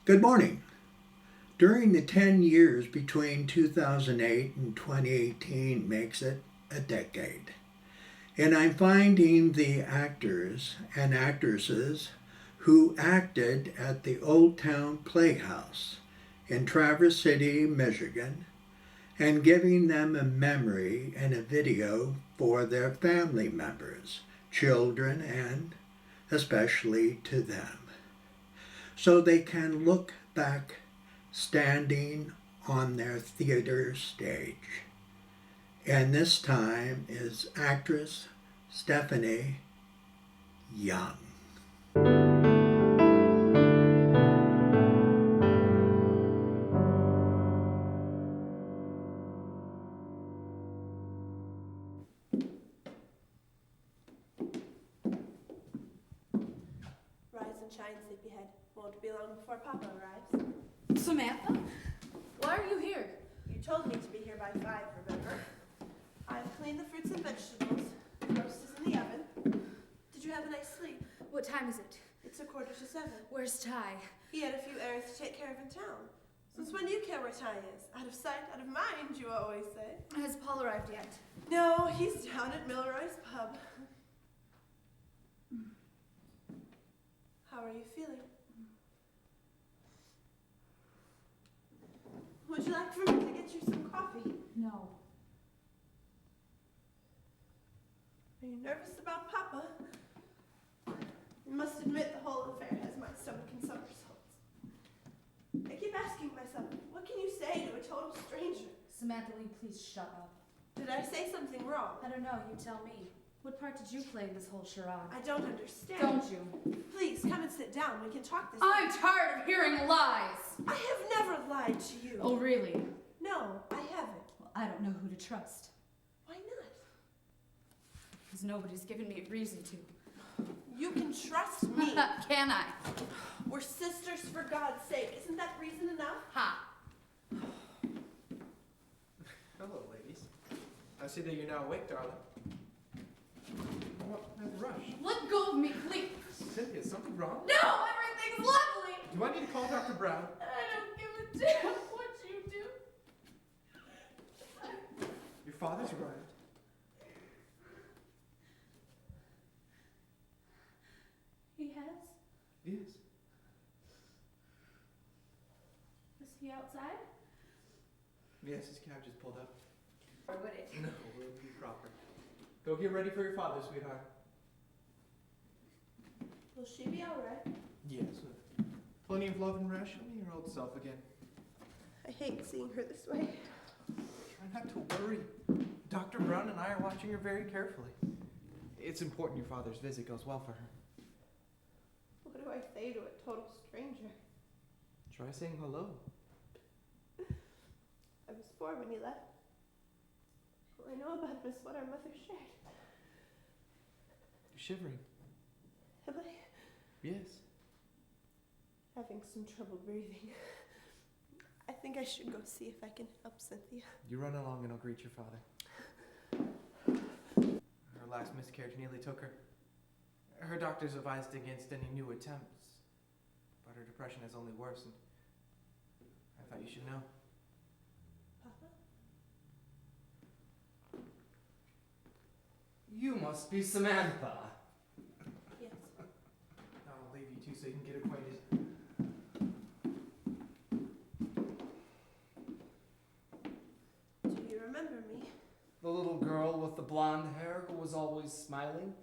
Good morning. During the 10 years between 2008 and 2018 makes it a decade. And I'm finding the actors and actresses who acted at the Old Town Playhouse in Traverse City, Michigan, and giving them a memory and a video for their family members, children, and especially to them, so they can look back standing on their theater stage. And this time is actress Stephanie Young. Rise and shine, sleepyhead. Won't be long before Papa arrives. Samantha? Why are you here? You told me to be here by 5, remember? I've cleaned the fruits and vegetables. The roast is in the oven. Did you have a nice sleep? What time is it? It's 6:45. Where's Ty? He had a few errands to take care of in town. Since when do you care where Ty is? Out of sight, out of mind, you always say. Has Paul arrived yet? No, he's down at Milroy's pub. How are you feeling? Would you like for me to get you some coffee? No. Are you nervous about Papa? You must admit the whole affair has my stomach in somersaults. I keep asking myself, what can you say to a total stranger? Samantha, will you please shut up? Did I say something wrong? I don't know, you tell me. What part did you play in this whole charade? I don't understand. Don't you? Please, come and sit down. We can talk this I'm out. tired of hearing lies! I have never lied to you. Oh, really? No, I haven't. Well, I don't know who to trust. Why not? Because nobody's given me a reason to. You can trust me. Can I? We're sisters for God's sake. Isn't that reason enough? Ha! Hello, ladies. I see that you're now awake, darling. What? No rush. Let go of me, please! Cynthia, is something wrong? No! Everything's lovely! Do I need to call Dr. Brown? I don't give a damn what you do. Your father's arrived. He has? Yes. Is he outside? Yes, his cab just pulled up. Or would it? No, we'll be proper. Go get ready for your father, sweetheart. Will she be all right? Yes. Plenty of love and rest. She'll be your old self again. I hate seeing her this way. Try not to worry. Dr. Brown and I are watching her very carefully. It's important your father's visit goes well for her. What do I say to a total stranger? Try saying hello. I was 4 when he left. All I know about him is what our mother shared. You're shivering. Am I Yes. having some trouble breathing? I think I should go see if I can help Cynthia. You run along and I'll greet your father. Her last miscarriage nearly took her. Her doctors advised against any new attempts, but her depression has only worsened. I thought you should know. Papa? You must be Samantha. Yes. I'll leave you two so you can get acquainted. Do you remember me? The little girl with the blonde hair who was always smiling?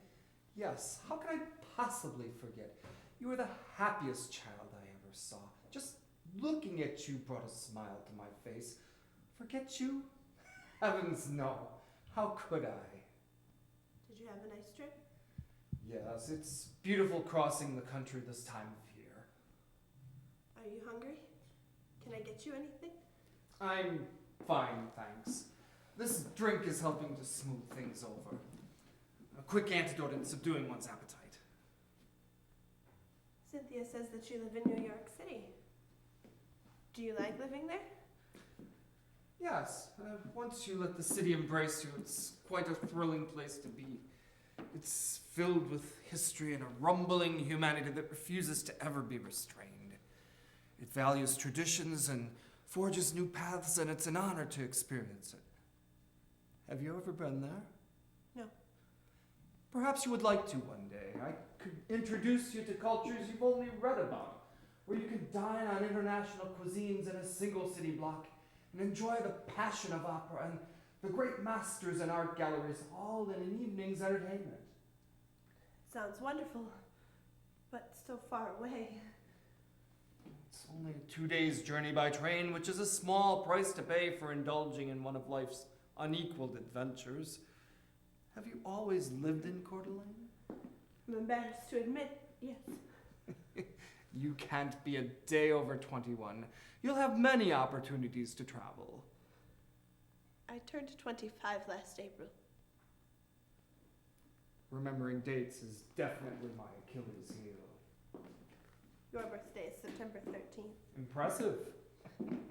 Yes, how could I possibly forget? You were the happiest child I ever saw. Just looking at you brought a smile to my face. Forget you? Heavens no. How could I? Did you have a nice trip? Yes, it's beautiful crossing the country this time of year. Are you hungry? Can I get you anything? I'm fine, thanks. This drink is helping to smooth things over. A quick antidote in subduing one's appetite. Cynthia says that you live in New York City. Do you like living there? Yes, once you let the city embrace you, it's quite a thrilling place to be. It's filled with history and a rumbling humanity that refuses to ever be restrained. It values traditions and forges new paths, and it's an honor to experience it. Have you ever been there? No. Perhaps you would like to one day. I could introduce you to cultures you've only read about, where you can dine on international cuisines in a single city block and enjoy the passion of opera and the great masters and art galleries, all in an evening's entertainment. Sounds wonderful, but so far away. It's only a 2 days' journey by train, which is a small price to pay for indulging in one of life's unequaled adventures. Have you always lived in Coeur d'Alene? I'm embarrassed to admit, yes. You can't be a day over 21. You'll have many opportunities to travel. I turned 25 last April. Remembering dates is definitely my Achilles heel. Your birthday is September 13th. Impressive.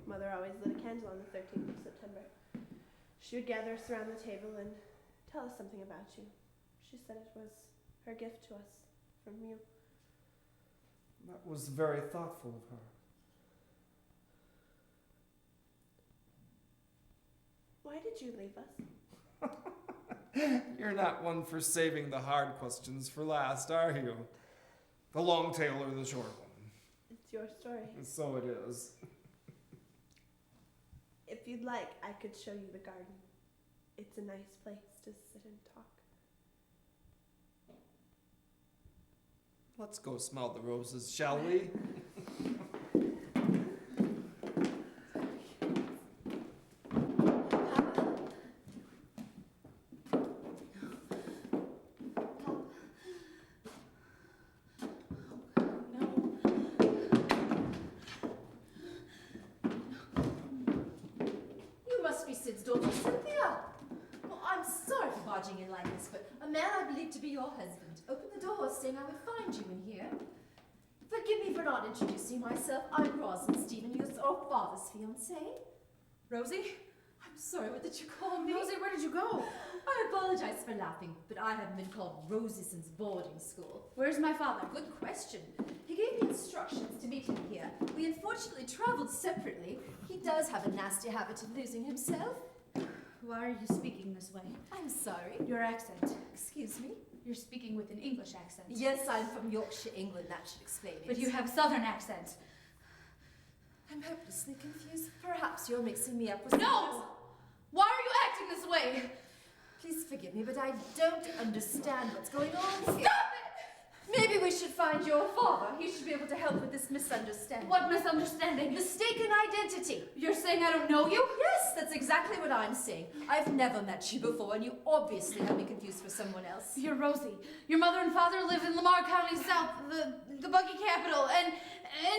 Mother always lit a candle on the 13th of September. She would gather us around the table and tell us something about you. She said it was her gift to us from you. That was very thoughtful of her. Why did you leave us? You're not one for saving the hard questions for last, are you? The long tale or the short one? It's your story. So it is. If you'd like, I could show you the garden. It's a nice place to sit and talk. Let's go smell the roses, shall we? You must be Sid's daughter, Cynthia. Well, I'm sorry for barging in like this, but a man I believe to be your husband opened the door saying I would find you in here. Forgive me for not introducing myself. I'm Rosalind Stephen, your father's fiancée. Rosie? I'm sorry, what did you call me? Rosie, where did you go? I apologize for laughing, but I haven't been called Rosie since boarding school. Where's my father? Good question. He gave me instructions to meet him here. We unfortunately traveled separately. He does have a nasty habit of losing himself. Why are you speaking this way? I'm sorry. Your accent. Excuse me? You're speaking with an English accent. Yes, I'm from Yorkshire, England. That should explain it. But you have southern accent. I'm hopelessly confused. Perhaps you're mixing me up with someone No! else. Why are you acting this way? Please forgive me, but I don't understand what's going on here. Stop it! Maybe we should find your father. He should be able to help with this misunderstanding. What misunderstanding? Mistaken identity. You're saying I don't know you? Yes, that's exactly what I'm saying. I've never met you before, and you obviously have me confused for someone else. You're Rosie. Your mother and father live in Lamar County South, the buggy capital, and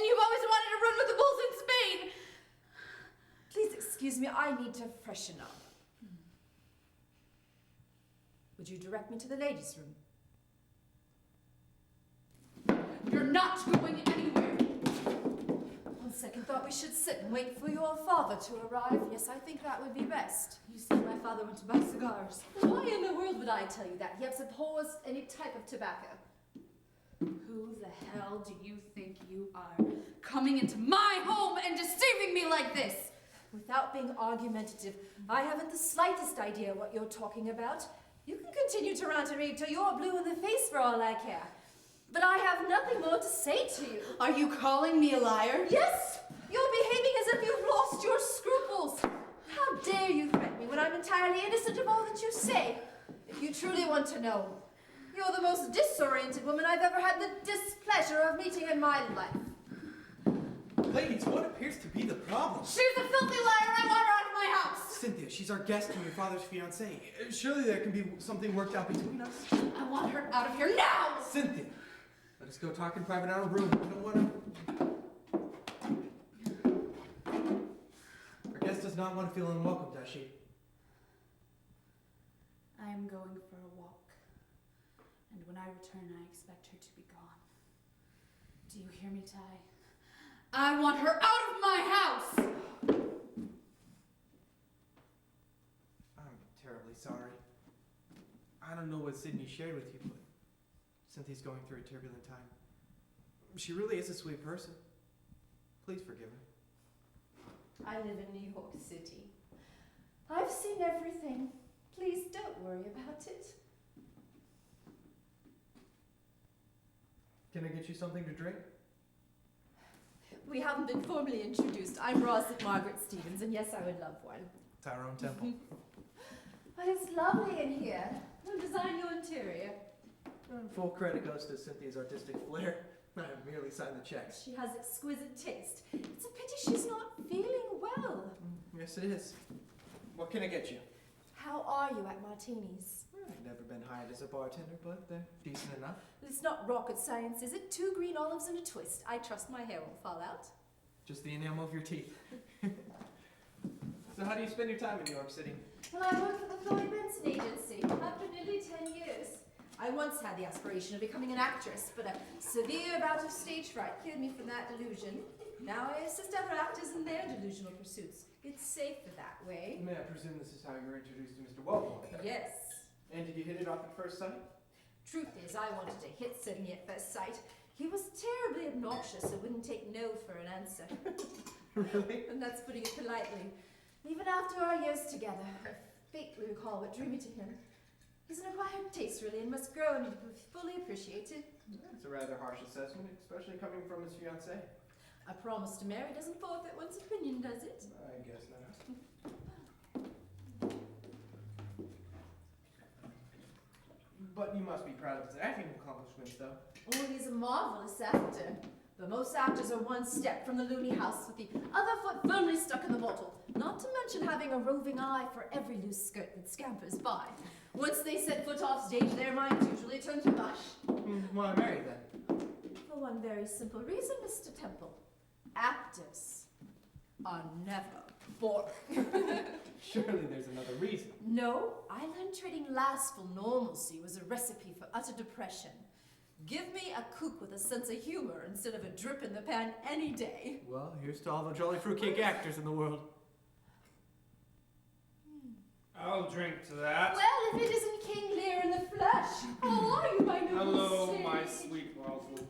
you've always wanted to run with the bulls in Spain. Please excuse me, I need to freshen up. Would you direct me to the ladies' room? You're not going anywhere. On second thought, we should sit and wait for your father to arrive. Yes, I think that would be best. You said my father went to buy cigars. Why in the world would I tell you that? He abhors any type of tobacco. Who the hell do you think you are? Coming into my home and deceiving me like this? Without being argumentative, I haven't the slightest idea what you're talking about. You can continue to rant at me till you're blue in the face for all I care. But I have nothing more to say to you. Are you calling me a liar? Yes! You're behaving as if you've lost your scruples. How dare you threaten me when I'm entirely innocent of all that you say? If you truly want to know, you're the most disoriented woman I've ever had the displeasure of meeting in my life. Ladies, what appears to be the problem? She's a filthy liar and I want her out of my house! Cynthia, she's our guest and your father's fiancée. Surely there can be something worked out between us. I want her out of here now! Cynthia, let us go talk in private in our room. I don't want to... Our guest does not want to feel unwelcome, does she? I am going for a walk. And when I return, I expect her to be gone. Do you hear me, Ty? I want her out of my house! I'm terribly sorry. I don't know what Sydney shared with you, but Cynthia's going through a turbulent time. She really is a sweet person. Please forgive her. I live in New York City. I've seen everything. Please don't worry about it. Can I get you something to drink? We haven't been formally introduced. I'm Rosit Margaret Stevens, and yes, I would love one. Tyrone Temple. But it's lovely in here. Who designed your interior? Full credit goes to Cynthia's artistic flair. I merely signed the checks. She has exquisite taste. It's a pity she's not feeling well. Yes, it is. What can I get you? How are you at Martini's? I've never been hired as a bartender, but they're decent enough. It's not rocket science, is it? 2 green olives and a twist. I trust my hair won't fall out. Just the enamel of your teeth. So how do you spend your time in New York City? Well, I work for the Floyd Benson Agency. I've for nearly 10 years. I once had the aspiration of becoming an actress, but a severe bout of stage fright killed me from that delusion. Now I assist other actors in their delusional pursuits. It's safer that way. May I presume this is how you were introduced to Mr. Wellborn? Yes. And did you hit it off at first sight? Truth is, I wanted to hit Sidney at first sight. He was terribly obnoxious and wouldn't take no for an answer. Really? And that's putting it politely. Even after our years together, I faintly recall what drew me to him. He's an acquired taste, really, and must grow and be fully appreciated. That's a rather harsh assessment, especially coming from his fiancée. A promise to marry doesn't forfeit one's opinion, does it? I guess not. But you must be proud of his acting accomplishments, though. Oh, he's a marvelous actor. But most actors are one step from the loony house with the other foot firmly stuck in the bottle. Not to mention having a roving eye for every loose skirt that scampers by. Once they set foot off stage, their minds usually turn to mush. Why marry then? For one very simple reason, Mr. Temple. Actors are never bored. Surely there's another reason. No, I learned trading last for normalcy was a recipe for utter depression. Give me a kook with a sense of humor instead of a drip in the pan any day. Well, here's to all the jolly fruitcake actors in the world. I'll drink to that. Well, if it isn't King Lear in the flesh. How are you, my noble Hello, Sid? my sweet Roswell.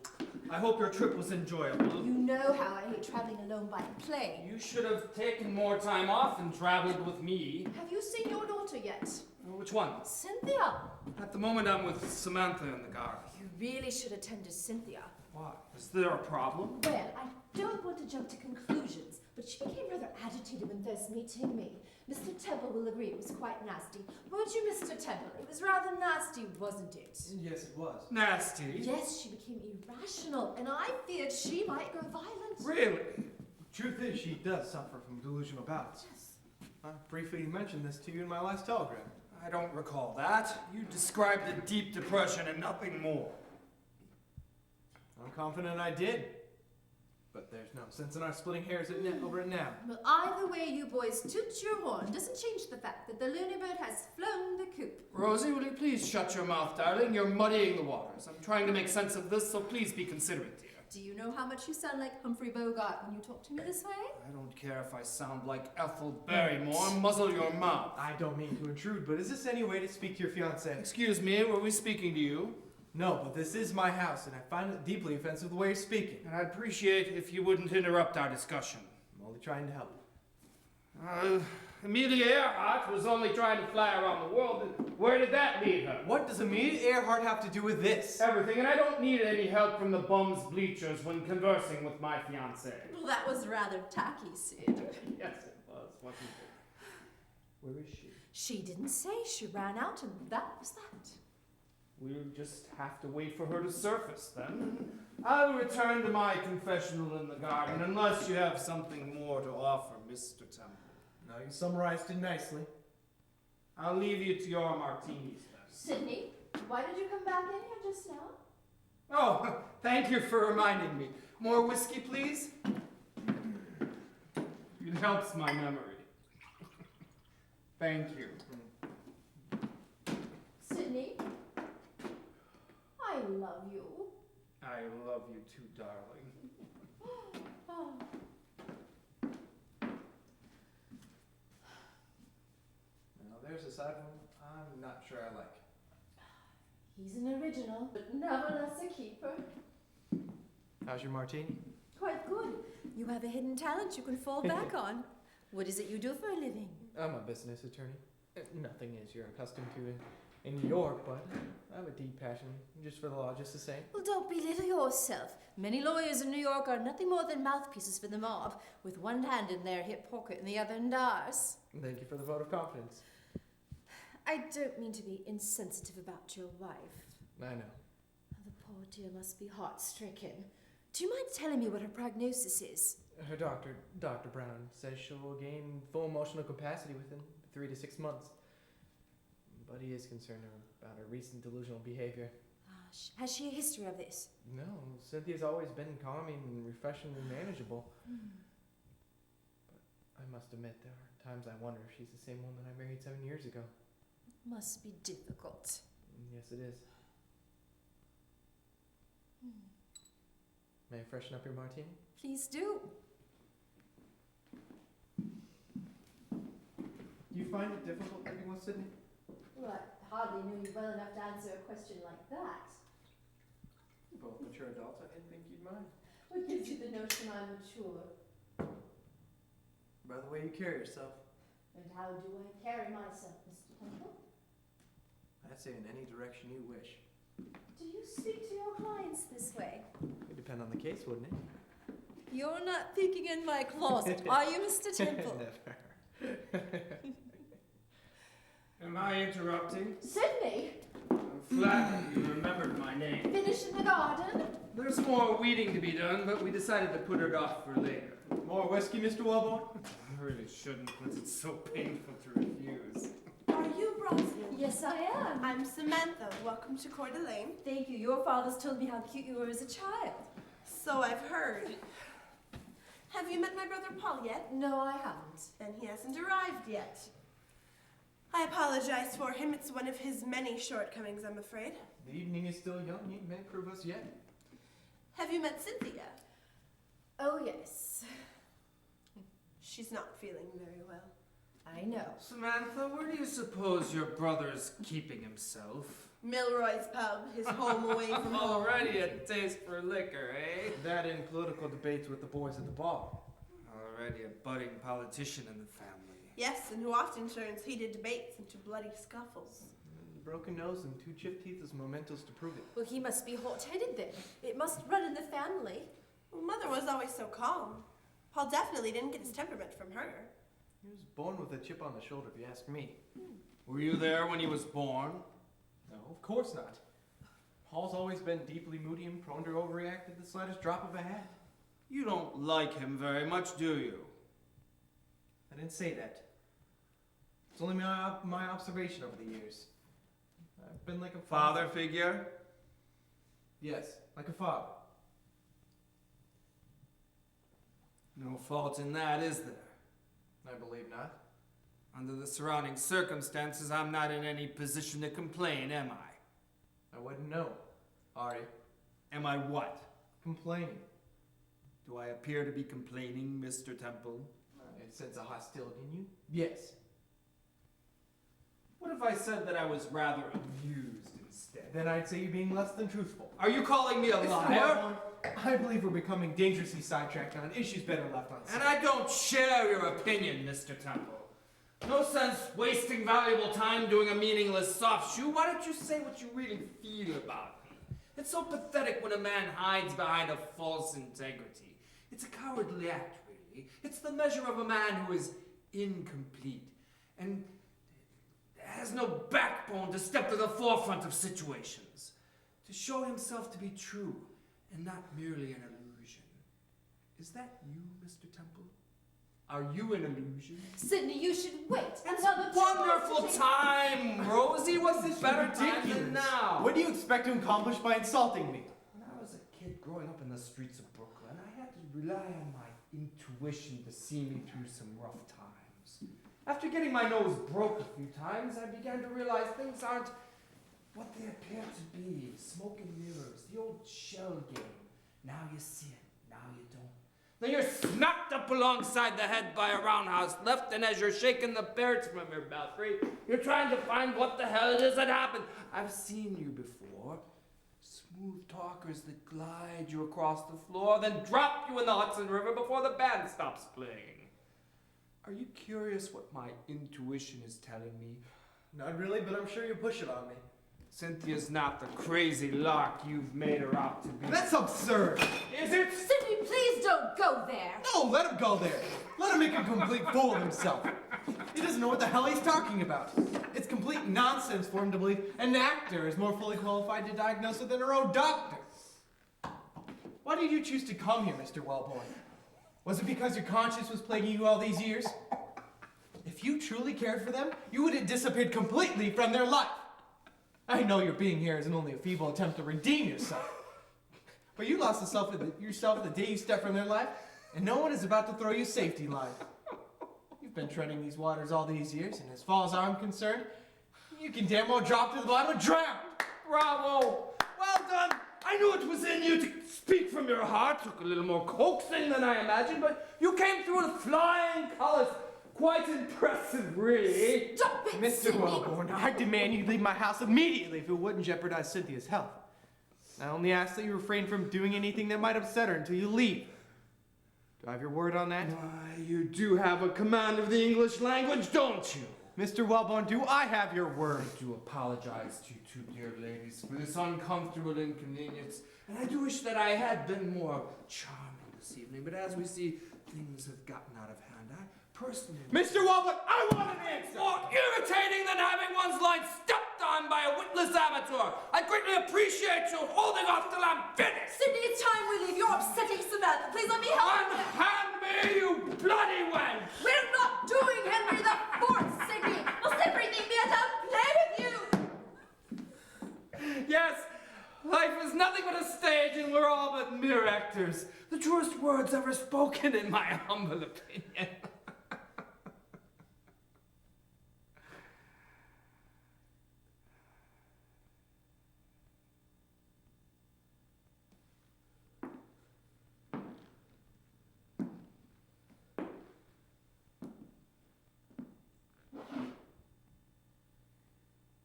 I hope your trip was enjoyable. You know how I hate traveling alone by plane. You should have taken more time off and traveled with me. Have you seen your daughter yet? Which one? Cynthia. At the moment, I'm with Samantha in the garden. You really should attend to Cynthia. Why? Is there a problem? Well, I don't want to jump to conclusions, but she became rather agitated when first meeting me. Mr. Temple will agree it was quite nasty. Won't you, Mr. Temple? It was rather nasty, wasn't it? Yes, it was. Nasty? Yes, she became irrational, and I feared she might go violent. Really? Truth is, she does suffer from delusional bouts. Yes. I briefly mentioned this to you in my last telegram. I don't recall that. You described a deep depression and nothing more. I'm confident I did. But there's no sense in our splitting hairs over it now. Well, either way you boys toot your horn doesn't change the fact that the loony bird has flown the coop. Rosie, will you please shut your mouth, darling? You're muddying the waters. I'm trying to make sense of this, so please be considerate, dear. Do you know how much you sound like Humphrey Bogart when you talk to me this way? I don't care if I sound like Ethel Barrymore. Muzzle your mouth. I don't mean to intrude, but is this any way to speak to your fiancée? Excuse me, were we speaking to you? No, but this is my house, and I find it deeply offensive the way you're speaking. And I'd appreciate if you wouldn't interrupt our discussion. I'm only trying to help. Amelia Earhart was only trying to fly around the world, and where did that lead her? What does Amelia Earhart have to do with this? Everything, and I don't need any help from the bum's bleachers when conversing with my fiancée. Well, that was rather tacky, Sid. Yes, it was, wasn't it? Where is she? She didn't say. She ran out, and that was that. We'll just have to wait for her to surface then. I'll return to my confessional in the garden unless you have something more to offer, Mr. Temple. No, you summarized it nicely. I'll leave you to your martinis then. Sydney, why did you come back in here just now? Oh, thank you for reminding me. More whiskey, please? It helps my memory. Thank you. Sydney, I love you. I love you too, darling. Oh. Now, there's a side one I'm not sure I like. He's an original, but nevertheless a keeper. How's your martini? Quite good. You have a hidden talent you can fall back on. What is it you do for a living? I'm a business attorney. Nothing as you're accustomed to in New York, but I have a deep passion just for the law, just the same. Well, don't belittle yourself. Many lawyers in New York are nothing more than mouthpieces for the mob, with one hand in their hip pocket and the other in ours. Thank you for the vote of confidence. I don't mean to be insensitive about your wife. I know. The poor dear must be heart-stricken. Do you mind telling me what her prognosis is? Her doctor, Dr. Brown, says she'll gain full emotional capacity within 3 to 6 months. But he is concerned about her recent delusional behavior. Has she a history of this? No, Cynthia's always been calming and refreshingly manageable. But I must admit, there are times I wonder if she's the same woman I married 7 years ago. It must be difficult. Yes, it is. May I freshen up your martini? Please do. Do you find it difficult living with Sydney? Well, I hardly knew you well enough to answer a question like that. You're both mature adults. I didn't think you'd mind. What gives you the notion I'm mature? By the way you carry yourself. And how do I carry myself, Mr. Temple? I'd say in any direction you wish. Do you speak to your clients this way? It'd depend on the case, wouldn't it? You're not peeking in my closet, are you, Mr. Temple? Never. Am I interrupting? Sydney! I'm flattered you remembered my name. Finish in the garden? There's more weeding to be done, but we decided to put it off for later. More whiskey, Mr. Wellborn? I really shouldn't, because it's so painful to refuse. Are you Rosalind? Yes, I am. I'm Samantha. Welcome to Coeur d'Alene. Thank you. Your father's told me how cute you were as a child. So I've heard. Have you met my brother Paul yet? No, I haven't. Then he hasn't arrived yet. I apologize for him. It's one of his many shortcomings, I'm afraid. The evening is still young. You may prove us yet. Have you met Cynthia? Oh, yes. She's not feeling very well. I know. Samantha, where do you suppose your brother's keeping himself? Milroy's pub, his home away from home. Already a taste for liquor, eh? That in political debates with the boys at the bar. Already a budding politician in the family. Yes, and who often turns heated debates into bloody scuffles. Broken nose and 2 chipped teeth is mementos to prove it. Well, he must be hot-headed then. It must run in the family. Well, Mother was always so calm. Paul definitely didn't get his temperament from her. He was born with a chip on the shoulder, if you ask me. Were you there when he was born? No, of course not. Paul's always been deeply moody and prone to overreact at the slightest drop of a hat. You don't like him very much, do you? I didn't say that. It's only my observation over the years. I've been like a Father figure? Yes, like a father. No fault in that, is there? I believe not. Under the surrounding circumstances, I'm not in any position to complain, am I? I wouldn't know. Are you? Am I what? Complaining. Do I appear to be complaining, Mr. Temple? It sense a hostility in you? Yes. What if I said that I was rather amused instead? Then I'd say you're being less than truthful. Are you calling me a liar? I believe we're becoming dangerously sidetracked on issues better left unsaid. And I don't share your opinion, Mr. Temple. No sense wasting valuable time doing a meaningless soft shoe. Why don't you say what you really feel about me? It's so pathetic when a man hides behind a false integrity. It's a cowardly act, really. It's the measure of a man who is incomplete and has no backbone to step to the forefront of situations, to show himself to be true and not merely an illusion. Is that you, Mr. Temple? Are you an illusion? Sydney, you should wait It's another a wonderful time, Rosie. What's this better time than now? What do you expect to accomplish by insulting me? When I was a kid growing up in the streets of Brooklyn, I had to rely on my intuition to see me through some rough times. After getting my nose broke a few times, I began to realize things aren't what they appear to be. Smoke and mirrors, the old shell game. Now you see it, now you don't. Then you're smacked up alongside the head by a roundhouse left, and as you're shaking the birds from your belfry, you're trying to find what the hell it is that happened. I've seen you before. Smooth talkers that glide you across the floor, then drop you in the Hudson River before the band stops playing. Are you curious what my intuition is telling me? Not really, but I'm sure you push it on me. Cynthia's not the crazy lark you've made her out to be. That's absurd! Is it? Sydney, please don't go there. No, let him go there. Let him make a complete fool of himself. He doesn't know what the hell he's talking about. It's complete nonsense for him to believe an actor is more fully qualified to diagnose it than her own doctor. Why did you choose to come here, Mr. Wellborn? Was it because your conscience was plaguing you all these years? If you truly cared for them, you would have disappeared completely from their life. I know your being here isn't only a feeble attempt to redeem yourself, but you lost yourself the day you stepped from their life, and no one is about to throw you a safety line. You've been treading these waters all these years, and as far as I'm concerned, you can damn well drop to the bottom and drown. Bravo! Well done! I knew it was in you to speak from your heart. Took a little more coaxing than I imagined, but you came through with flying colors. Quite impressive, really. Stop it, Mr. Sydney. Wellborn, I demand you leave my house immediately if it wouldn't jeopardize Cynthia's health. I only ask that you refrain from doing anything that might upset her until you leave. Do I have your word on that? Why, you do have a command of the English language, don't you? Mr. Wellborn, do I have your word? I do apologize to you two dear ladies for this uncomfortable inconvenience, and I do wish that I had been more charming this evening, but as we see, things have gotten out of hand. I personally... Mr. Wellborn, I want an answer! More irritating than having one's line stepped on by a witless amateur. I greatly appreciate you holding off till I'm finished. Sydney, it's time we leave. You're upsetting Samantha. Please let me help you. Unhand me, you bloody wench! We're not doing Henry the Fourth, Sydney. Must everything be allowed to play with you? Yes, life is nothing but a stage and we're all but mere actors. The truest words ever spoken in my humble opinion.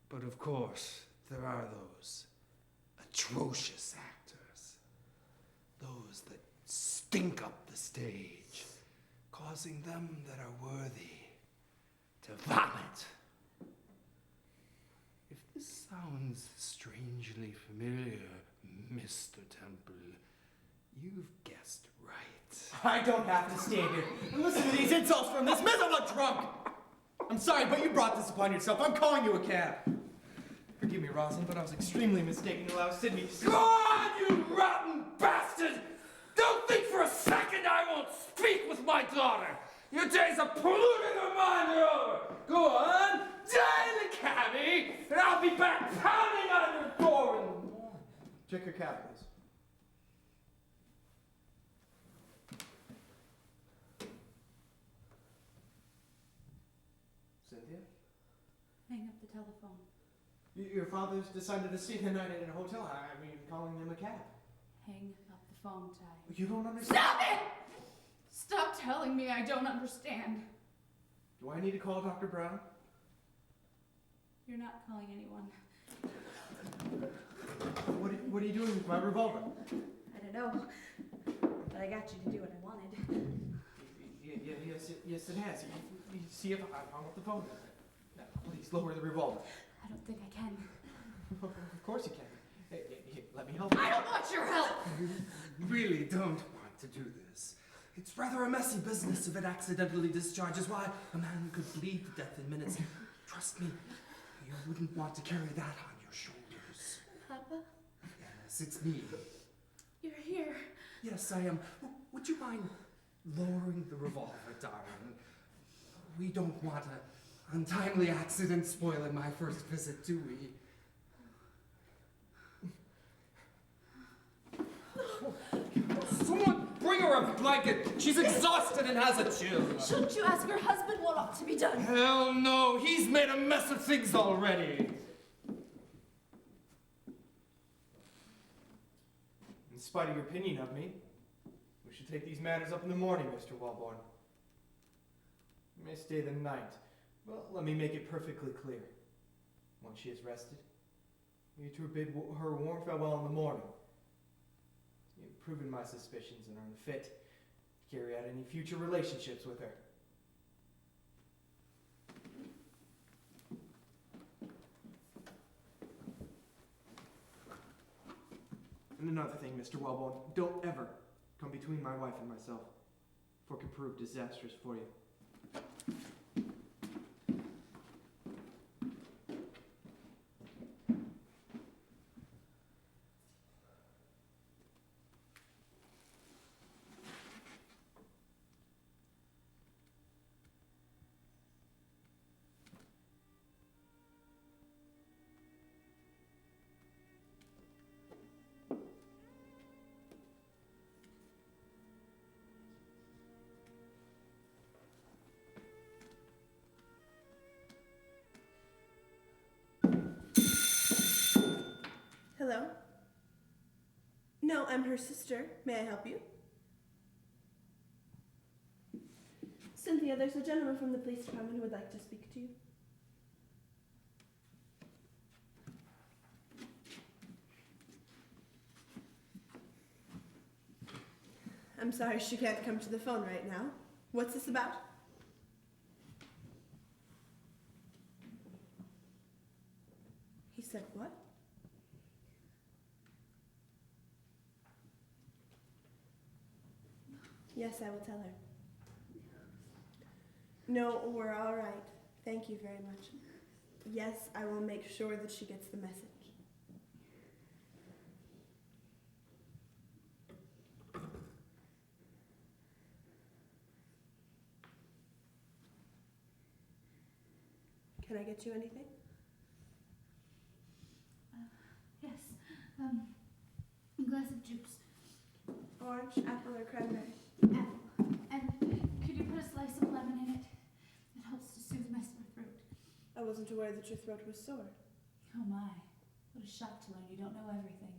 But of course, there are those atrocious actors. Those that stink up the stage, causing them that are worthy to vomit. If this sounds strangely familiar, Mr. Temple, you've guessed right. I don't have to stand here and listen to these insults from this miserable drunk! I'm sorry, but you brought this upon yourself. I'm calling you a cab. Forgive me, Rosalind, but I was extremely mistaken to allow Sydney to... Go on, you rotten bastard! Don't think for a second I won't speak with my daughter! Your days of polluting her mind are over! Go on, die the cabbie, and I'll be back pounding on your door in the morning. Check your cab, please. Cynthia? Hang up the telephone. Your father's decided to stay the night at a hotel. I mean, calling them a cab. Hang up the phone, Ty. You don't understand. Stop it! Stop telling me I don't understand. Do I need to call Dr. Brown? You're not calling anyone. What are you doing with my revolver? I don't know, but I got you to do what I wanted. Yes, it has. You see if I hung up the phone. Now, please lower the revolver. I don't think I can. Of course you can. Here, let me help you. I don't want your help! You really don't want to do this. It's rather a messy business if it accidentally discharges. Why, a man could bleed to death in minutes. Trust me, you wouldn't want to carry that on your shoulders. Papa, Yes, it's me. you're here. Yes, I am. Would you mind lowering the revolver, darling? We don't want an untimely accident spoiling my first visit, do we? Someone bring her a blanket. She's exhausted and has a chill. Shouldn't you ask her husband what ought to be done? Hell no, he's made a mess of things already. In spite of your opinion of me, we should take these matters up in the morning, Mr. Wellborn. You may stay the night. Well, let me make it perfectly clear. Once she is rested, you two bid her warm farewell in the morning, You've proven my suspicions and are unfit to carry out any future relationships with her. And another thing, Mr. Wellborn, don't ever come between my wife and myself, for it can prove disastrous for you. Hello? No, I'm her sister. May I help you? Cynthia, there's a gentleman from the police department who would like to speak to you. I'm sorry she can't come to the phone right now. What's this about? He said what? Yes, I will tell her. No, we're all right. Thank you very much. Yes, I will make sure that she gets the message. Can I get you anything? Yes. A glass of juice. Orange, apple, or cranberry? Apple. And could you put a slice of lemon in it? It helps to soothe my sore throat. I wasn't aware that your throat was sore. Oh my. What a shock to learn you don't know everything.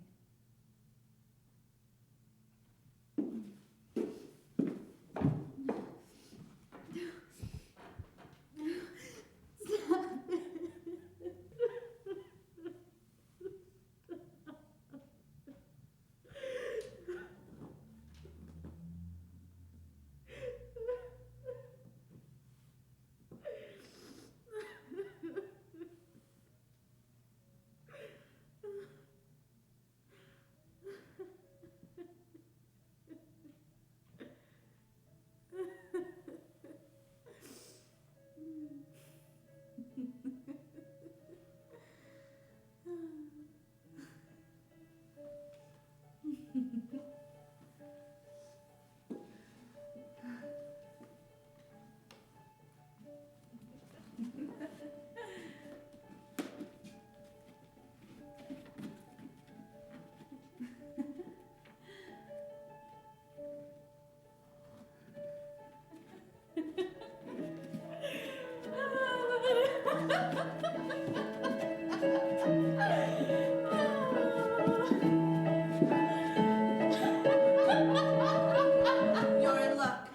You're in luck.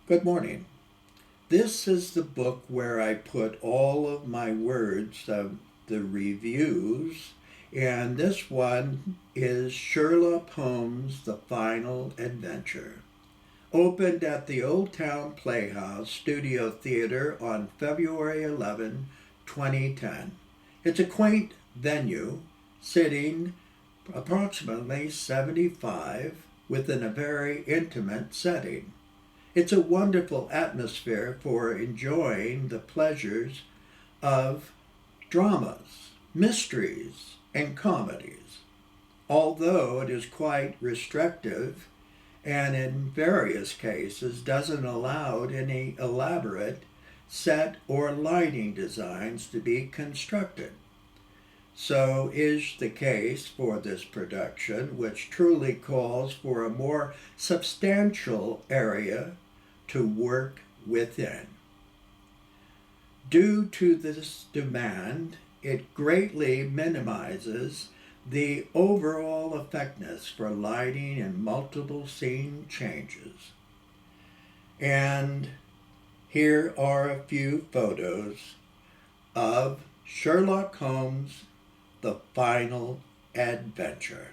Good morning. This is the book where I put all of my words of the reviews, and this one is Sherlock Holmes, The Final Adventure. Opened at the Old Town Playhouse Studio Theater on February 11, 2010. It's a quaint venue, sitting approximately 75 within a very intimate setting. It's a wonderful atmosphere for enjoying the pleasures of dramas, mysteries, and comedies, although it is quite restrictive and in various cases doesn't allow any elaborate set or lighting designs to be constructed. So is the case for this production, which truly calls for a more substantial area to work within. Due to this demand, it greatly minimizes the overall effectiveness for lighting and multiple scene changes. And here are a few photos of Sherlock Holmes, The Final Adventure.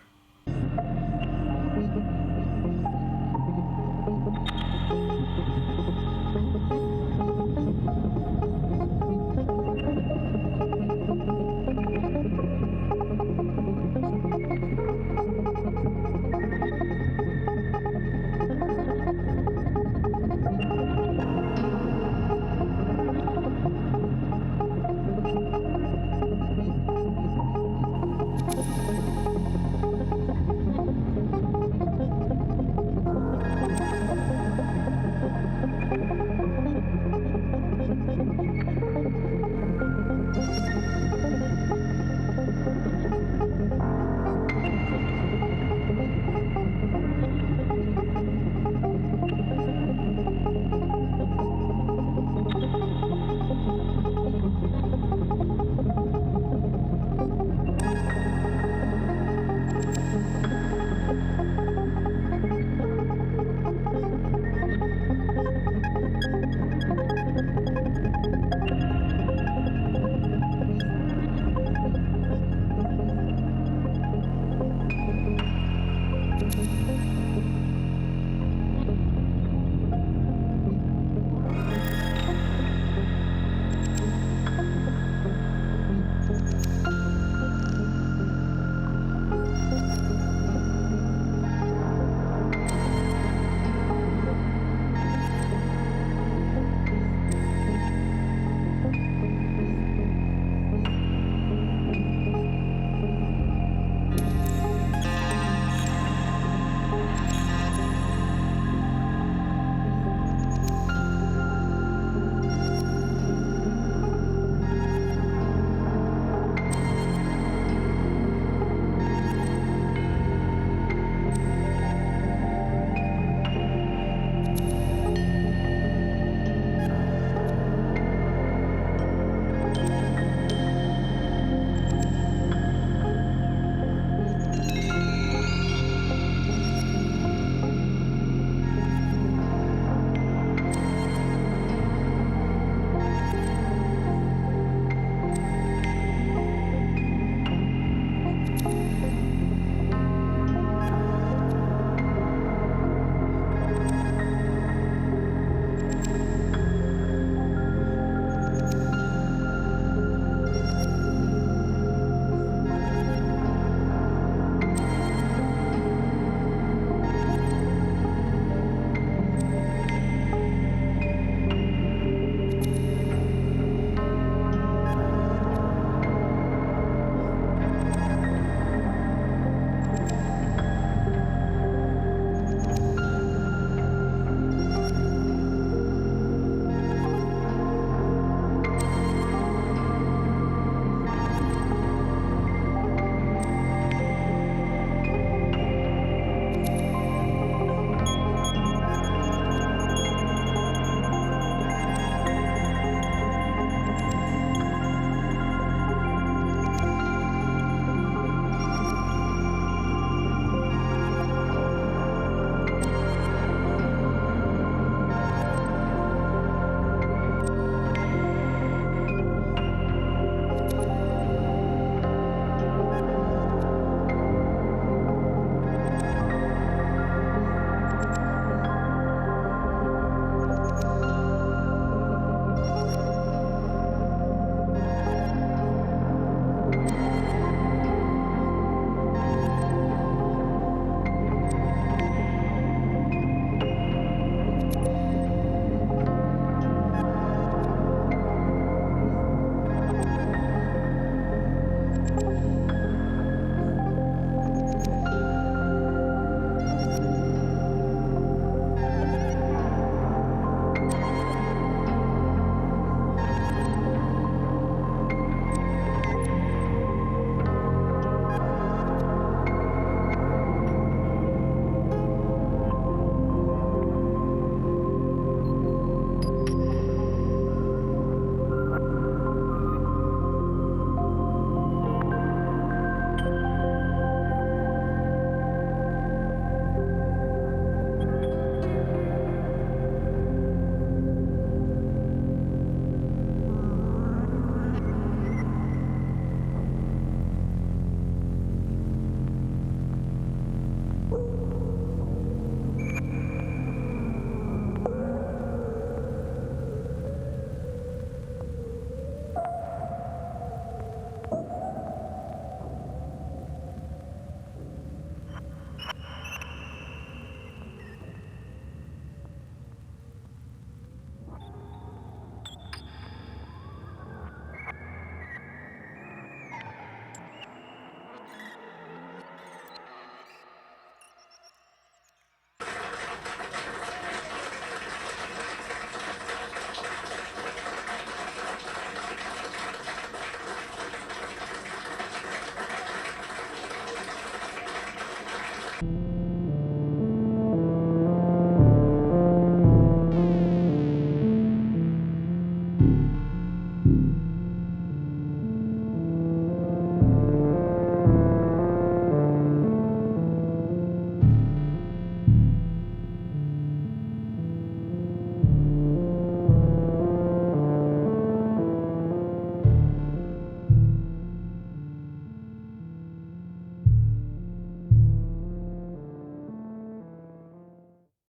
you.